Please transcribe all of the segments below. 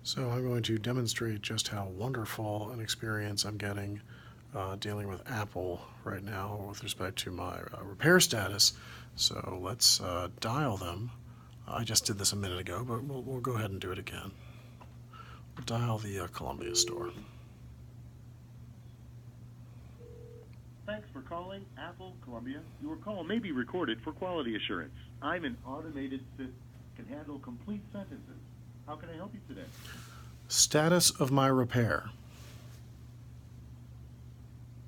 So I'm going to demonstrate just how wonderful an experience I'm getting dealing with Apple right now with respect to my repair status. So let's dial them. I just did this a minute ago, but we'll go ahead and do it again. We'll dial the Columbia store. Thanks for calling Apple Columbia. Your call may be recorded for quality assurance. I'm an automated system, can handle complete sentences. How can I help you today? Status of my repair.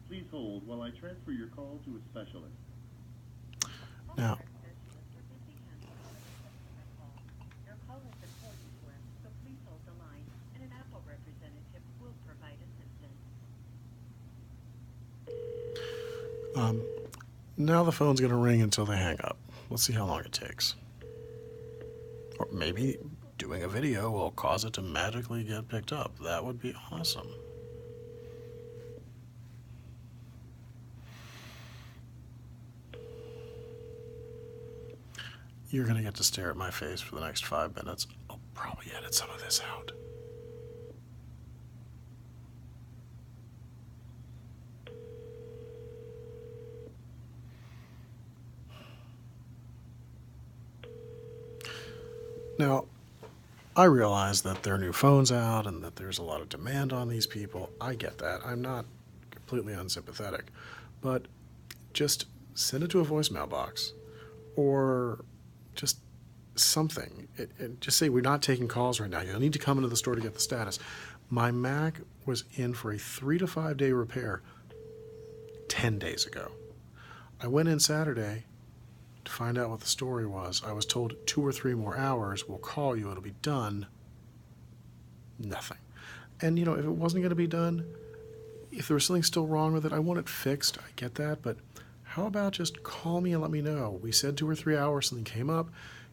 Please hold while I transfer your call to a specialist. Now, Your call is important to us, so please hold the line, and an Apple representative will provide assistance. now the phone's going to ring until they hang up. Let's see how long it takes. Or maybe doing a video will cause it to magically get picked up. That would be awesome. You're going to get to stare at my face for the next 5 minutes. I'll probably edit some of this out. Now, I realize that there are new phones out and that there's a lot of demand on these people. I get that. I'm not completely unsympathetic. But just send it to a voicemail box or just something. Just say, we're not taking calls right now. You'll need to come into the store to get the status. My Mac was in for a 3 to 5 day repair 10 days ago. I went in Saturday to find out what the story was. I was told 2 or 3 more hours, we'll call you, it'll be done. Nothing. And, if it wasn't going to be done, if there was something still wrong with it, I want it fixed. I get that, but how about just call me and let me know? We said 2 or 3 hours, something came up,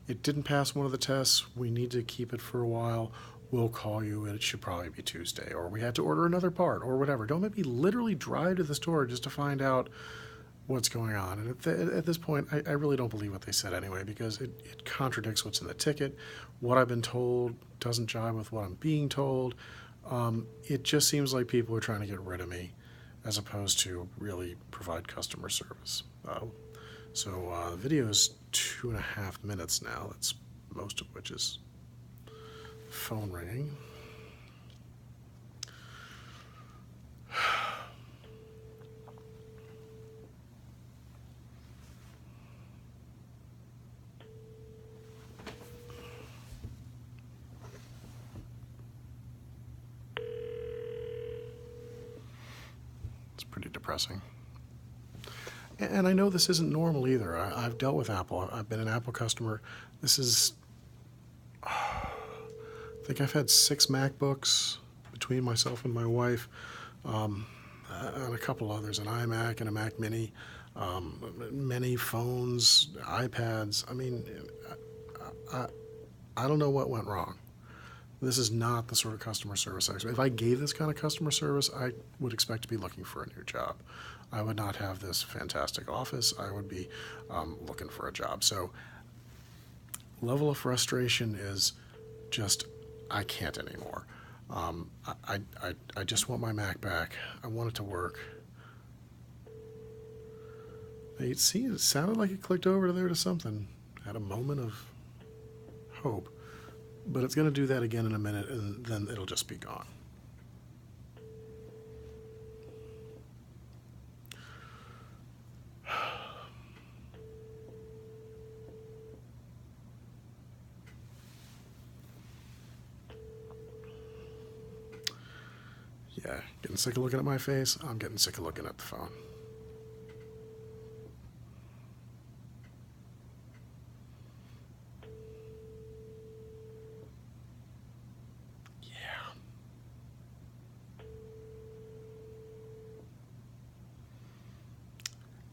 it didn't pass one of the tests, we need to keep it for a while, we'll call you, and it should probably be Tuesday, or we had to order another part, or whatever. Don't make me literally drive to the store just to find out what's going on. And at this point, I really don't believe what they said anyway, because it contradicts what's in the ticket. What I've been told doesn't jive with what I'm being told. It just seems like people are trying to get rid of me as opposed to really provide customer service. The video is 2.5 minutes now. That's most of which is phone ringing. Pretty depressing. And I know this isn't normal either. I've dealt with Apple. I've been an Apple customer. I think I've had 6 MacBooks between myself and my wife, and a couple others, an iMac and a Mac Mini, many phones, iPads. I mean, I don't know what went wrong. This is not the sort of customer service expert. If I gave this kind of customer service, I would expect to be looking for a new job. I would not have this fantastic office. I would be looking for a job. So level of frustration is just, I can't anymore. I just want my Mac back. I want it to work. It sounded like it clicked over there to something. Had a moment of hope. But it's going to do that again in a minute, and then it'll just be gone. Yeah, getting sick of looking at my face. I'm getting sick of looking at the phone.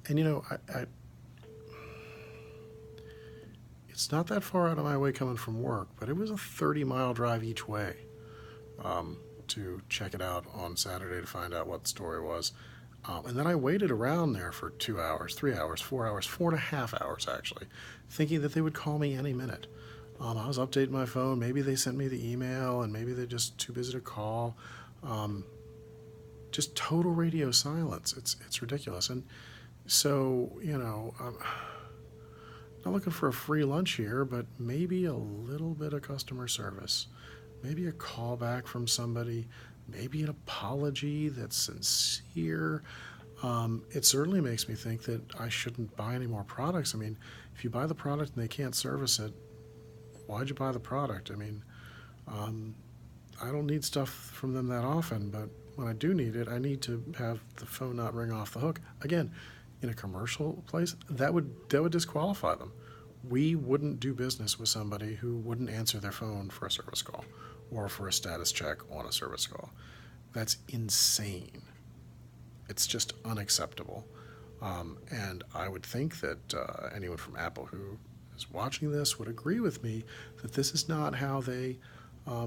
And it's not that far out of my way coming from work, but it was a 30-mile drive each way to check it out on Saturday to find out what the story was. And then I waited around there for 2 hours, 3 hours, 4 hours, 4.5 hours actually, thinking that they would call me any minute. I was updating my phone. Maybe they sent me the email, and maybe they're just too busy to call. Um, just total radio silence. It's ridiculous. And so, not looking for a free lunch here, but maybe a little bit of customer service, maybe a callback from somebody, maybe an apology that's sincere. It certainly makes me think that I shouldn't buy any more products. I mean, if you buy the product and they can't service it, why'd you buy the product? I mean, I don't need stuff from them that often, but when I do need it, I need to have the phone not ring off the hook. Again, in a commercial place, that would disqualify them. We wouldn't do business with somebody who wouldn't answer their phone for a service call or for a status check on a service call. That's insane. It's just unacceptable. And I would think that anyone from Apple who is watching this would agree with me that this is not how they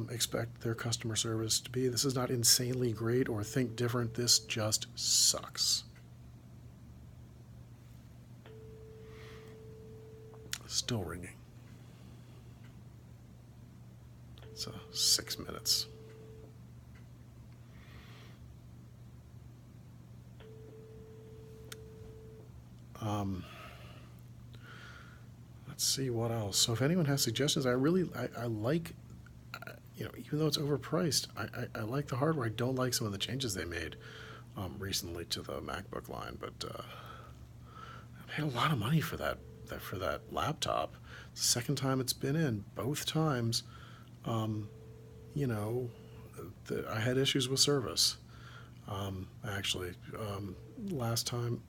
expect their customer service to be. This is not insanely great or think different. This just sucks. Still ringing. It's 6 minutes. Let's see what else. So if anyone has suggestions, I like, even though it's overpriced, I like the hardware. I don't like some of the changes they made recently to the MacBook line, but I paid a lot of money for that laptop. It's the second time it's been in. Both times, I had issues with service. Actually, last time,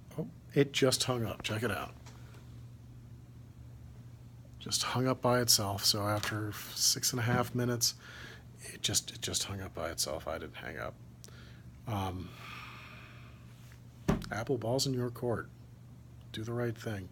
it just hung up. Check it out. Just hung up by itself. So after 6.5 minutes, it just hung up by itself. I didn't hang up. Apple, ball's in your court. Do the right thing.